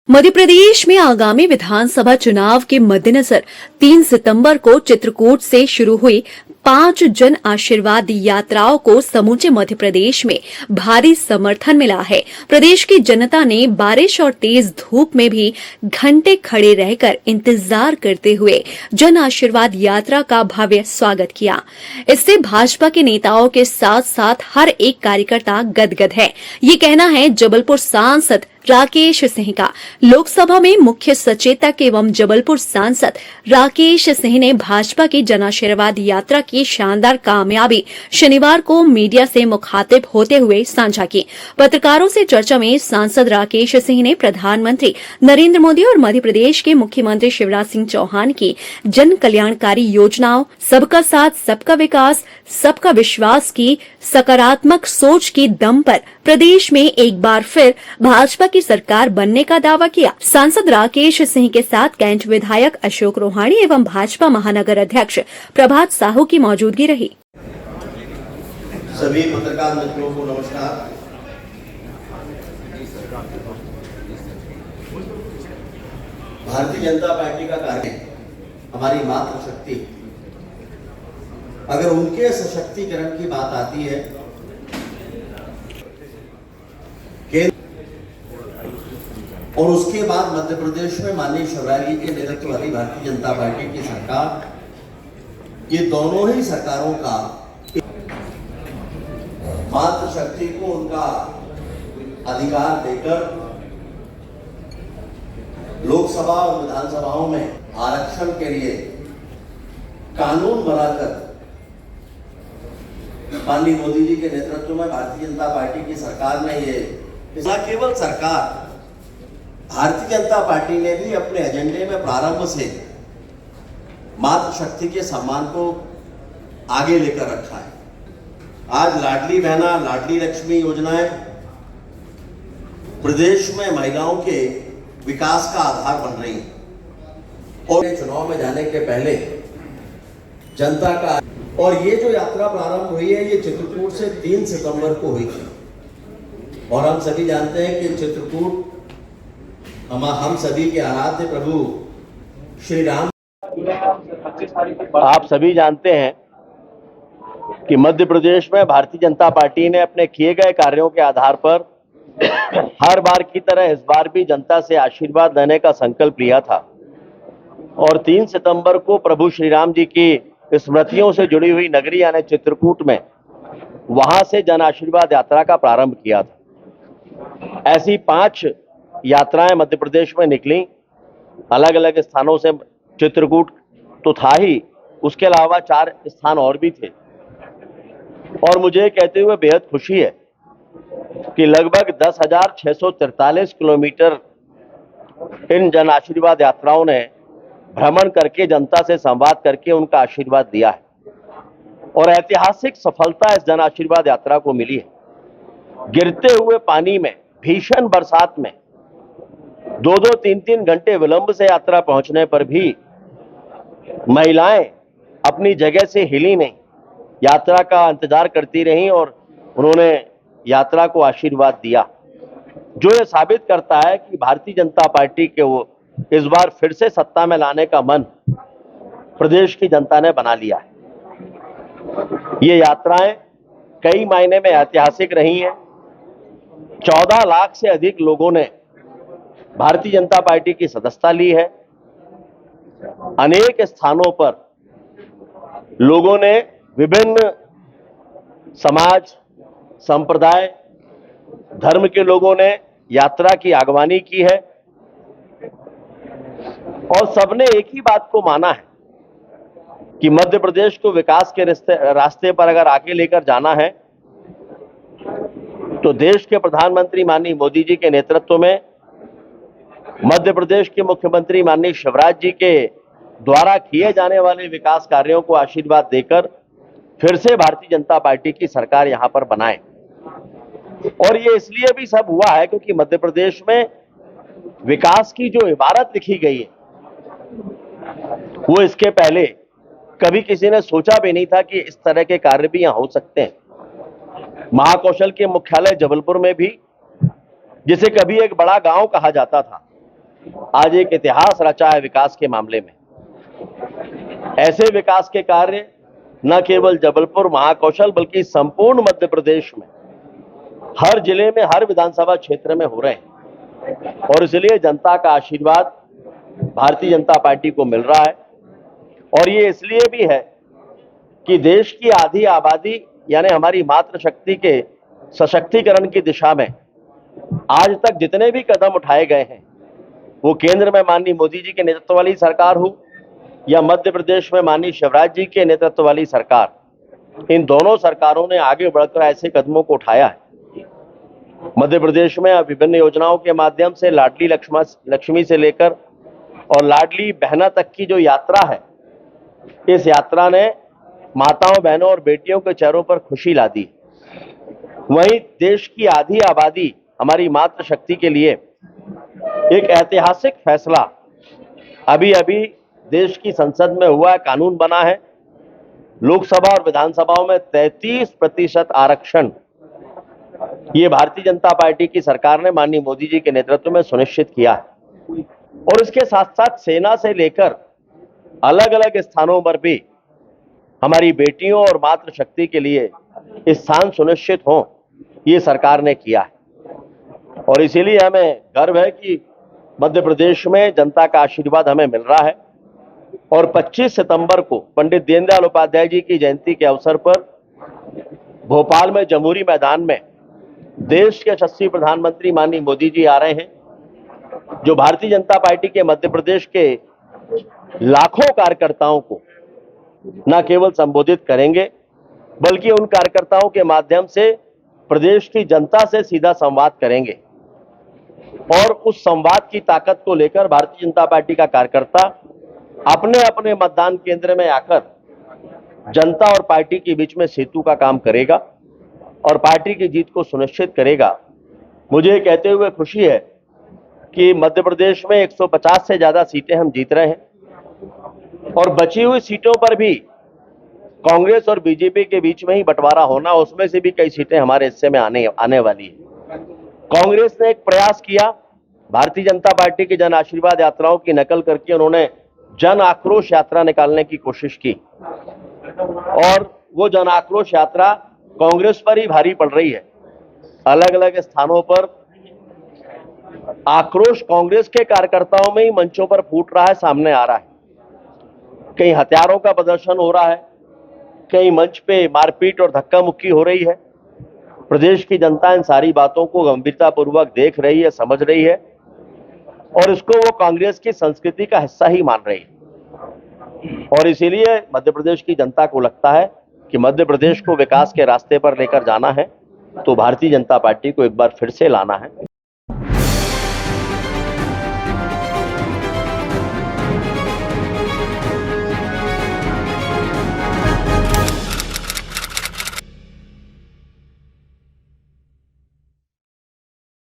मध्य प्रदेश में आगामी विधानसभा चुनाव के मद्देनजर 3 सितंबर को चित्रकूट से शुरू हुई 5 जन आशीर्वाद यात्राओं को समूचे मध्य प्रदेश में भारी समर्थन मिला है। प्रदेश की जनता ने बारिश और तेज धूप में भी घंटे खड़े रहकर इंतजार करते हुए जन आशीर्वाद यात्रा का भव्य स्वागत किया। इससे भाजपा के नेताओं के साथ साथ हर एक कार्यकर्ता गदगद है। ये कहना है जबलपुर सांसद राकेश सिंह का। लोकसभा में मुख्य सचेतक एवं जबलपुर सांसद राकेश सिंह ने भाजपा की जन आशीर्वाद यात्रा की शानदार कामयाबी शनिवार को मीडिया से मुखातिब होते हुए साझा की। पत्रकारों से चर्चा में सांसद राकेश सिंह ने प्रधानमंत्री नरेंद्र मोदी और मध्य प्रदेश के मुख्यमंत्री शिवराज सिंह चौहान की जन कल्याणकारी योजनाओं, सबका साथ सबका विकास सबका विश्वास की सकारात्मक सोच की दम पर प्रदेश में एक बार फिर भाजपा की सरकार बनने का दावा किया। सांसद राकेश सिंह के साथ कैंट विधायक अशोक रोहाणी एवं भाजपा महानगर अध्यक्ष प्रभात साहू की मौजूदगी रही। सभी पत्रकार मित्रों को नमस्कार। भारतीय जनता पार्टी का कार्य हमारी मातृशक्ति, अगर उनके सशक्तिकरण की बात आती है, और उसके बाद मध्य प्रदेश में माननीय शिवराज जी के नेतृत्व वाली भारतीय जनता पार्टी की सरकार, ये दोनों ही सरकारों का मातृशक्ति को उनका अधिकार देकर लोकसभा और विधानसभाओं में आरक्षण के लिए कानून बनाकर माननीय मोदी जी के नेतृत्व में भारतीय जनता पार्टी की सरकार ने ये न केवल सरकार, भारतीय जनता पार्टी ने भी अपने एजेंडे में प्रारंभ से मातृशक्ति के सम्मान को आगे लेकर रखा है। आज लाडली बहना, लाडली लक्ष्मी योजनाएं प्रदेश में महिलाओं के विकास का आधार बन रही है। और चुनाव में जाने के पहले जनता का, और ये जो यात्रा प्रारंभ हुई है, ये चित्रकूट से 3 सितंबर को हुई थी। और हम सभी जानते हैं कि चित्रकूट हम सभी के आराध्य प्रभु श्री राम। आप सभी जानते हैं कि मध्य प्रदेश में भारतीय जनता पार्टी ने अपने किए गए कार्यों के आधार पर हर बार की तरह इस बार भी जनता से आशीर्वाद लेने का संकल्प लिया था और 3 सितंबर को प्रभु श्री राम जी की स्मृतियों से जुड़ी हुई नगरी यानी चित्रकूट में वहां से जन आशीर्वाद यात्रा का प्रारंभ किया था। ऐसी 5 यात्राएं मध्य प्रदेश में निकली, अलग अलग स्थानों से। चित्रकूट तो था ही, उसके अलावा 4 स्थान और भी थे। और मुझे कहते हुए बेहद खुशी है कि लगभग 10,643 किलोमीटर इन जन आशीर्वाद यात्राओं ने भ्रमण करके जनता से संवाद करके उनका आशीर्वाद दिया है और ऐतिहासिक सफलता इस जन आशीर्वाद यात्रा को मिली है। गिरते हुए पानी में, भीषण बरसात में 2-2, 3-3 घंटे विलंब से यात्रा पहुंचने पर भी महिलाएं अपनी जगह से हिली नहीं, यात्रा का इंतजार करती रहीं और उन्होंने यात्रा को आशीर्वाद दिया, जो ये साबित करता है कि भारतीय जनता पार्टी के वो इस बार फिर से सत्ता में लाने का मन प्रदेश की जनता ने बना लिया है। ये यात्राएं कई मायने में ऐतिहासिक रही हैं। 14 लाख से अधिक लोगों ने भारतीय जनता पार्टी की सदस्यता ली है। अनेक स्थानों पर लोगों ने, विभिन्न समाज, संप्रदाय, धर्म के लोगों ने यात्रा की अगवानी की है और सबने एक ही बात को माना है कि मध्य प्रदेश को विकास के रास्ते पर अगर आगे लेकर जाना है तो देश के प्रधानमंत्री माननीय मोदी जी के नेतृत्व में मध्य प्रदेश के मुख्यमंत्री माननीय शिवराज जी के द्वारा किए जाने वाले विकास कार्यों को आशीर्वाद देकर फिर से भारतीय जनता पार्टी की सरकार यहां पर बनाए। और ये इसलिए भी सब हुआ है क्योंकि मध्य प्रदेश में विकास की जो इबारत लिखी गई है वो इसके पहले कभी किसी ने सोचा भी नहीं था कि इस तरह के कार्य भी यहां हो सकते हैं। महाकौशल के मुख्यालय जबलपुर में भी, जिसे कभी एक बड़ा गांव कहा जाता था, आज एक इतिहास रचा है विकास के मामले में। ऐसे विकास के कार्य न केवल जबलपुर महाकौशल बल्कि संपूर्ण मध्य प्रदेश में हर जिले में, हर विधानसभा क्षेत्र में हो रहे हैं और इसलिए जनता का आशीर्वाद भारतीय जनता पार्टी को मिल रहा है। और ये इसलिए भी है कि देश की आधी आबादी यानी हमारी मातृशक्ति के सशक्तिकरण की दिशा में आज तक जितने भी कदम उठाए गए हैं, वो केंद्र में माननीय मोदी जी के नेतृत्व वाली सरकार हो या मध्य प्रदेश में माननीय शिवराज जी के नेतृत्व वाली सरकार, इन दोनों सरकारों ने आगे बढ़कर ऐसे कदमों को उठाया है। मध्य प्रदेश में विभिन्न योजनाओं के माध्यम से लाडली लक्ष्मी से लेकर और लाडली बहना तक की जो यात्रा है, इस यात्रा ने माताओं, बहनों और बेटियों के चेहरों पर खुशी ला दी। वहीं देश की आधी आबादी हमारी मातृशक्ति के लिए एक ऐतिहासिक फैसला अभी अभी देश की संसद में हुआ है, कानून बना है। लोकसभा और विधानसभाओं में 33% आरक्षण ये भारतीय जनता पार्टी की सरकार ने माननीय मोदी जी के नेतृत्व में सुनिश्चित किया है। और इसके साथ साथ सेना से लेकर अलग अलग स्थानों पर भी हमारी बेटियों और मातृशक्ति के लिए स्थान सुनिश्चित हो, ये सरकार ने किया है। और इसीलिए हमें गर्व है कि मध्य प्रदेश में जनता का आशीर्वाद हमें मिल रहा है। और 25 सितंबर को पंडित दीनदयाल उपाध्याय जी की जयंती के अवसर पर भोपाल में जमहूरी मैदान में देश के यशस्वी प्रधानमंत्री माननीय मोदी जी आ रहे हैं, जो भारतीय जनता पार्टी के मध्य प्रदेश के लाखों कार्यकर्ताओं को न केवल संबोधित करेंगे बल्कि उन कार्यकर्ताओं के माध्यम से प्रदेश की जनता से सीधा संवाद करेंगे। और उस संवाद की ताकत को लेकर भारतीय जनता पार्टी का कार्यकर्ता अपने अपने मतदान केंद्र में आकर जनता और पार्टी के बीच में सेतु का काम करेगा और पार्टी की जीत को सुनिश्चित करेगा। मुझे कहते हुए खुशी है कि मध्य प्रदेश में 150 से ज्यादा सीटें हम जीत रहे हैं और बची हुई सीटों पर भी कांग्रेस और बीजेपी के बीच में ही बंटवारा होना, उसमें से भी कई सीटें हमारे हिस्से में आने वाली है। कांग्रेस ने एक प्रयास किया, भारतीय जनता पार्टी की जन आशीर्वाद यात्राओं की नकल करके उन्होंने जन आक्रोश यात्रा निकालने की कोशिश की और वो जन आक्रोश यात्रा कांग्रेस पर ही भारी पड़ रही है। अलग अलग स्थानों पर आक्रोश कांग्रेस के कार्यकर्ताओं में ही मंचों पर फूट रहा है, सामने आ रहा है। कहीं हथियारों का प्रदर्शन हो रहा है, कहीं मंच पे मारपीट और धक्का मुक्की हो रही है। प्रदेश की जनता इन सारी बातों को गंभीरतापूर्वक देख रही है, समझ रही है और इसको वो कांग्रेस की संस्कृति का हिस्सा ही मान रही है। और इसीलिए मध्य प्रदेश की जनता को लगता है कि मध्य प्रदेश को विकास के रास्ते पर लेकर जाना है तो भारतीय जनता पार्टी को एक बार फिर से लाना है।